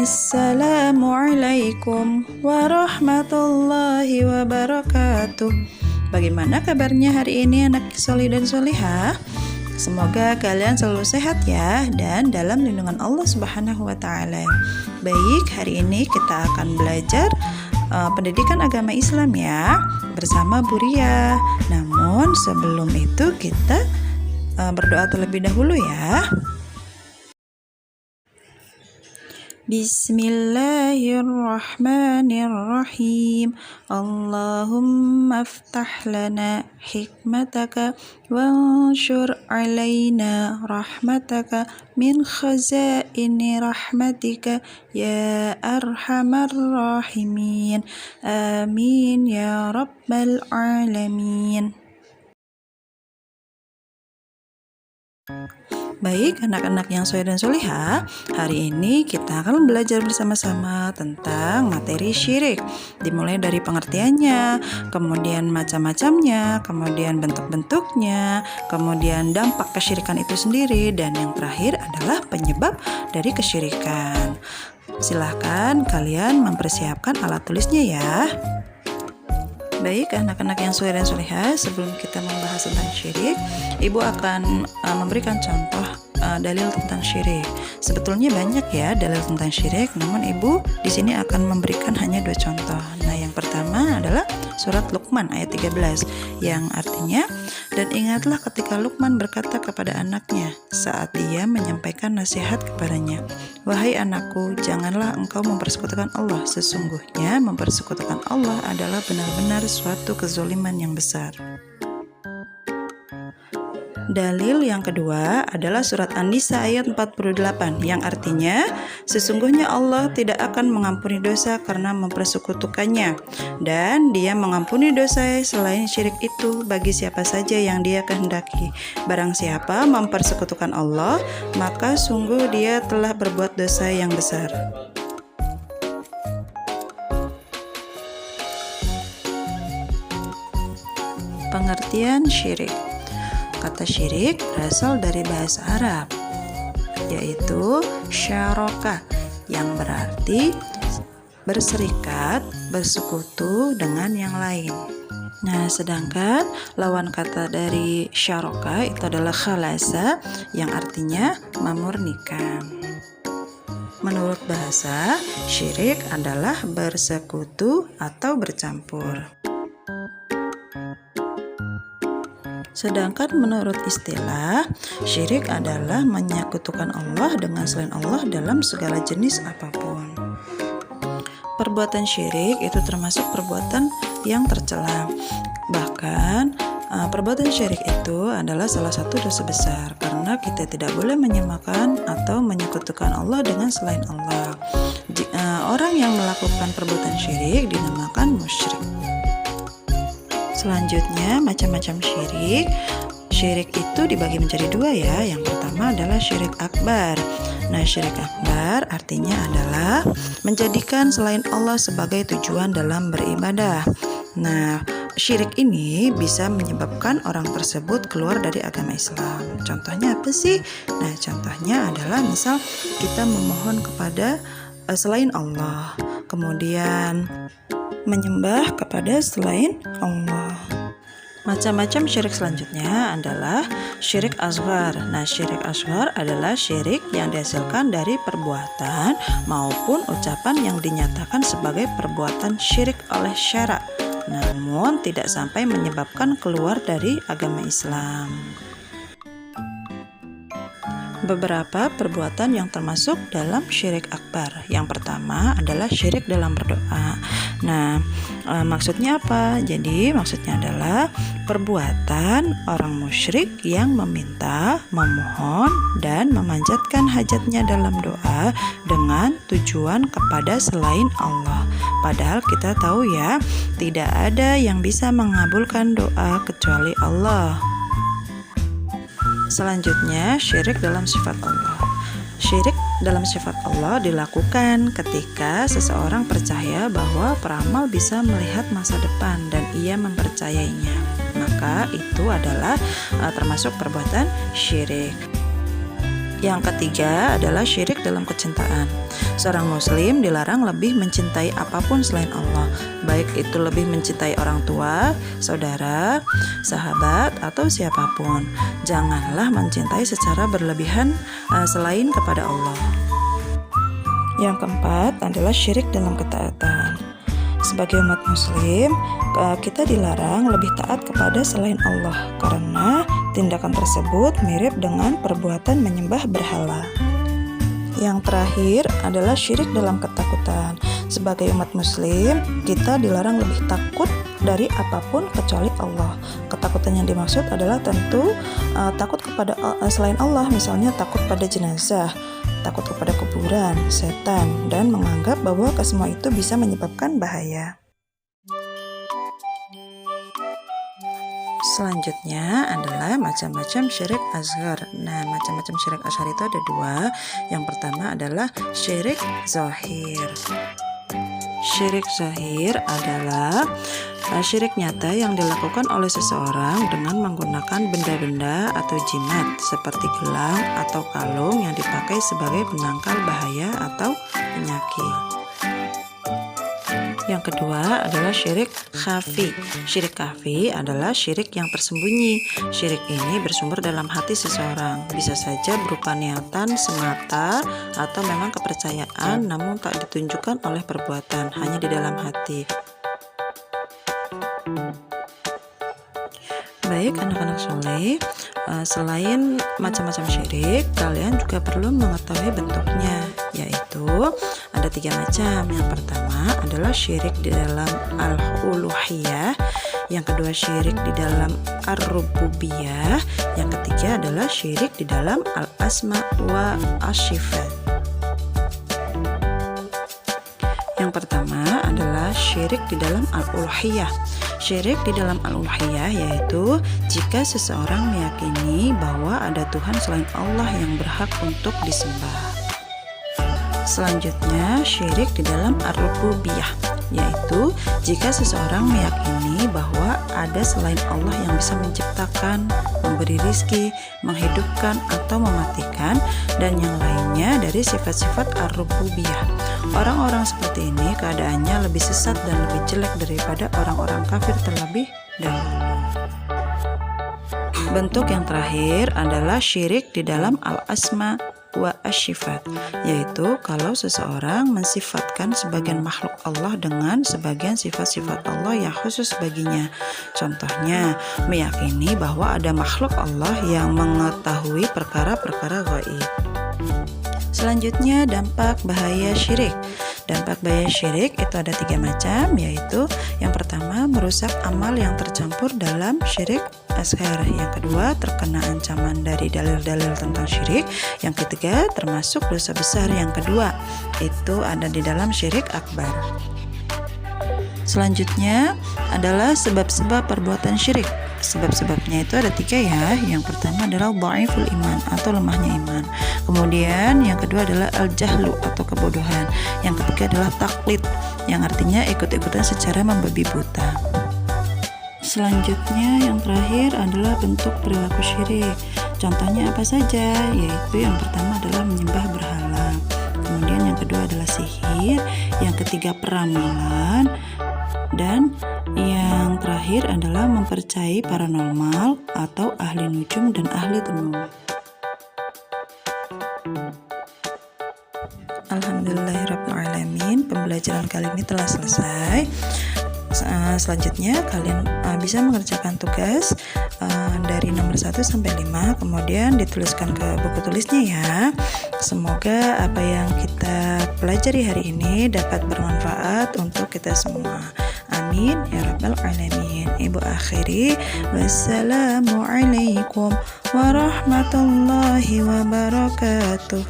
Assalamualaikum warahmatullahi wabarakatuh. Bagaimana kabarnya hari ini anak solih dan solihah? Semoga kalian selalu sehat ya dan dalam lindungan Allah Subhanahu wa Ta'ala. Baik, hari ini kita akan belajar pendidikan agama Islam ya bersama Bu Ria. Namun sebelum itu kita berdoa terlebih dahulu ya. Bismillahirrahmanirrahim. Allahumma aftah lana hikmataka wanshur alaina rahmataka min khazaini rahmatika ya arhamar rahimin. Amin ya rabbal alamin. Baik, anak-anak yang soleh dan solihah, hari ini kita akan belajar bersama-sama tentang materi syirik. Dimulai dari pengertiannya, kemudian macam-macamnya, kemudian bentuk-bentuknya, kemudian dampak kesyirikan itu sendiri, dan yang terakhir adalah penyebab dari kesyirikan. Silahkan kalian mempersiapkan alat tulisnya ya. Baik, anak-anak yang soleh dan solehah, sebelum kita membahas tentang syirik, Ibu akan memberikan contoh dalil tentang syirik. Sebetulnya banyak ya dalil tentang syirik, namun Ibu di sini akan memberikan hanya 2 contoh. Nah, yang pertama adalah surat Luqman ayat 13 yang artinya, dan ingatlah ketika Luqman berkata kepada anaknya saat dia menyampaikan nasihat kepadanya, wahai anakku, janganlah engkau mempersekutukan Allah. Sesungguhnya mempersekutukan Allah adalah benar-benar suatu kezaliman yang besar. Dalil yang kedua adalah surat An-Nisa ayat 48 yang artinya, sesungguhnya Allah tidak akan mengampuni dosa karena mempersekutukannya, dan Dia mengampuni dosa selain syirik itu bagi siapa saja yang Dia kehendaki. Barang siapa mempersekutukan Allah, maka sungguh dia telah berbuat dosa yang besar. Pengertian syirik. Kata syirik berasal dari bahasa Arab, yaitu syaraka, yang berarti berserikat, bersekutu dengan yang lain. Nah, sedangkan lawan kata dari syaraka itu adalah khalasa, yang artinya memurnikan. Menurut bahasa, syirik adalah bersekutu atau bercampur. Sedangkan menurut istilah, syirik adalah menyekutukan Allah dengan selain Allah dalam segala jenis apapun. Perbuatan syirik itu termasuk perbuatan yang tercela. Bahkan perbuatan syirik itu adalah salah satu dosa besar karena kita tidak boleh menyamakan atau menyekutukan Allah dengan selain Allah. Orang yang melakukan perbuatan syirik dinamakan musyrik. Selanjutnya, macam-macam syirik. Syirik itu dibagi menjadi 2 ya. Yang pertama adalah syirik akbar. Nah, syirik akbar artinya adalah menjadikan selain Allah sebagai tujuan dalam beribadah. Nah, syirik ini bisa menyebabkan orang tersebut keluar dari agama Islam. Contohnya apa sih? Nah, contohnya adalah misal kita memohon kepada selain Allah, kemudian menyembah kepada selain Allah. Macam-macam syirik selanjutnya adalah syirik asghar. Nah, syirik asghar adalah syirik yang dihasilkan dari perbuatan maupun ucapan yang dinyatakan sebagai perbuatan syirik oleh syara, namun tidak sampai menyebabkan keluar dari agama Islam. Beberapa perbuatan yang termasuk dalam syirik akbar. Yang pertama adalah syirik dalam berdoa. Nah, maksudnya apa? Jadi maksudnya adalah perbuatan orang musyrik yang meminta, memohon, dan memanjatkan hajatnya dalam doa dengan tujuan kepada selain Allah. Padahal kita tahu ya, tidak ada yang bisa mengabulkan doa kecuali Allah. Selanjutnya, syirik dalam sifat Allah. Syirik dalam sifat Allah dilakukan ketika seseorang percaya bahwa peramal bisa melihat masa depan dan ia mempercayainya. Maka itu adalah termasuk perbuatan syirik. Yang ketiga adalah syirik dalam kecintaan. Seorang muslim dilarang lebih mencintai apapun selain Allah, baik itu lebih mencintai orang tua, saudara, sahabat, atau siapapun. Janganlah mencintai secara berlebihan selain kepada Allah. Yang keempat adalah syirik dalam ketaatan. Sebagai umat muslim, kita dilarang lebih taat kepada selain Allah karena tindakan tersebut mirip dengan perbuatan menyembah berhala. Yang terakhir adalah syirik dalam ketakutan. Sebagai umat muslim, kita dilarang lebih takut dari apapun kecuali Allah. Ketakutan yang dimaksud adalah tentu takut kepada selain Allah, misalnya takut pada jenazah, takut kepada kuburan, setan, dan menganggap bahwa kesemua itu bisa menyebabkan bahaya. Selanjutnya adalah macam-macam syirik asghar. Nah, macam-macam syirik asghar itu ada dua. Yang pertama adalah syirik zahir. Syirik zahir adalah syirik nyata yang dilakukan oleh seseorang dengan menggunakan benda-benda atau jimat seperti gelang atau kalung yang dipakai sebagai penangkal bahaya atau penyakit. Yang kedua adalah syirik khafi. Syirik khafi adalah syirik yang tersembunyi. Syirik ini bersumber dalam hati seseorang. Bisa saja berupa niatan semata atau memang kepercayaan namun tak ditunjukkan oleh perbuatan, hanya di dalam hati. Baik anak-anak soleh, selain macam-macam syirik, kalian juga perlu mengetahui bentuknya, yaitu ada 3 macam. Yang pertama adalah syirik di dalam al-uluhiyah, yang kedua syirik di dalam ar-rububiyah, yang ketiga adalah syirik di dalam al-asma wa asyifat. Yang pertama adalah syirik di dalam al-uluhiyah. Syirik di dalam al-uluhiyah yaitu jika seseorang meyakini bahwa ada Tuhan selain Allah yang berhak untuk disembah. Selanjutnya syirik di dalam ar-rububiyah, yaitu jika seseorang meyakini bahwa ada selain Allah yang bisa menciptakan, memberi rizki, menghidupkan atau mematikan, dan yang lainnya dari sifat-sifat ar-rububiyah. Orang-orang seperti ini keadaannya lebih sesat dan lebih jelek daripada orang-orang kafir terlebih dahulu. Bentuk yang terakhir adalah syirik di dalam al-asma wa asyifat, yaitu kalau seseorang mensifatkan sebagian makhluk Allah dengan sebagian sifat-sifat Allah yang khusus baginya. Contohnya, meyakini bahwa ada makhluk Allah yang mengetahui perkara-perkara gaib. Selanjutnya, dampak bahaya syirik. Dampak bahaya syirik itu ada 3 macam, yaitu yang pertama merusak amal yang tercampur dalam syirik asghar, yang kedua terkena ancaman dari dalil-dalil tentang syirik, yang ketiga termasuk dosa besar yang kedua itu ada di dalam syirik akbar. Selanjutnya adalah sebab-sebab perbuatan syirik. Sebab-sebabnya itu ada 3 ya. Yang pertama adalah dhaiful iman atau lemahnya iman. Kemudian yang kedua adalah al-jahlu atau kebodohan. Yang ketiga adalah taklid, yang artinya ikut-ikutan secara membabi buta. Selanjutnya yang terakhir adalah bentuk perilaku syirik. Contohnya apa saja? Yaitu yang pertama adalah menyembah berhala. Kemudian yang kedua adalah sihir. Yang ketiga peramalan. Dan yang terakhir adalah mempercayai paranormal atau ahli nujum dan ahli tenung. Alhamdulillahirrahmanirrahim. Pembelajaran kali ini telah selesai. Selanjutnya kalian bisa mengerjakan tugas dari nomor 1 sampai 5, kemudian dituliskan ke buku tulisnya ya. Semoga apa yang kita pelajari hari ini dapat bermanfaat untuk kita semua. Amin ya rabbal alamin. Ibu akhiri, wassalamualaikum warahmatullahi wabarakatuh.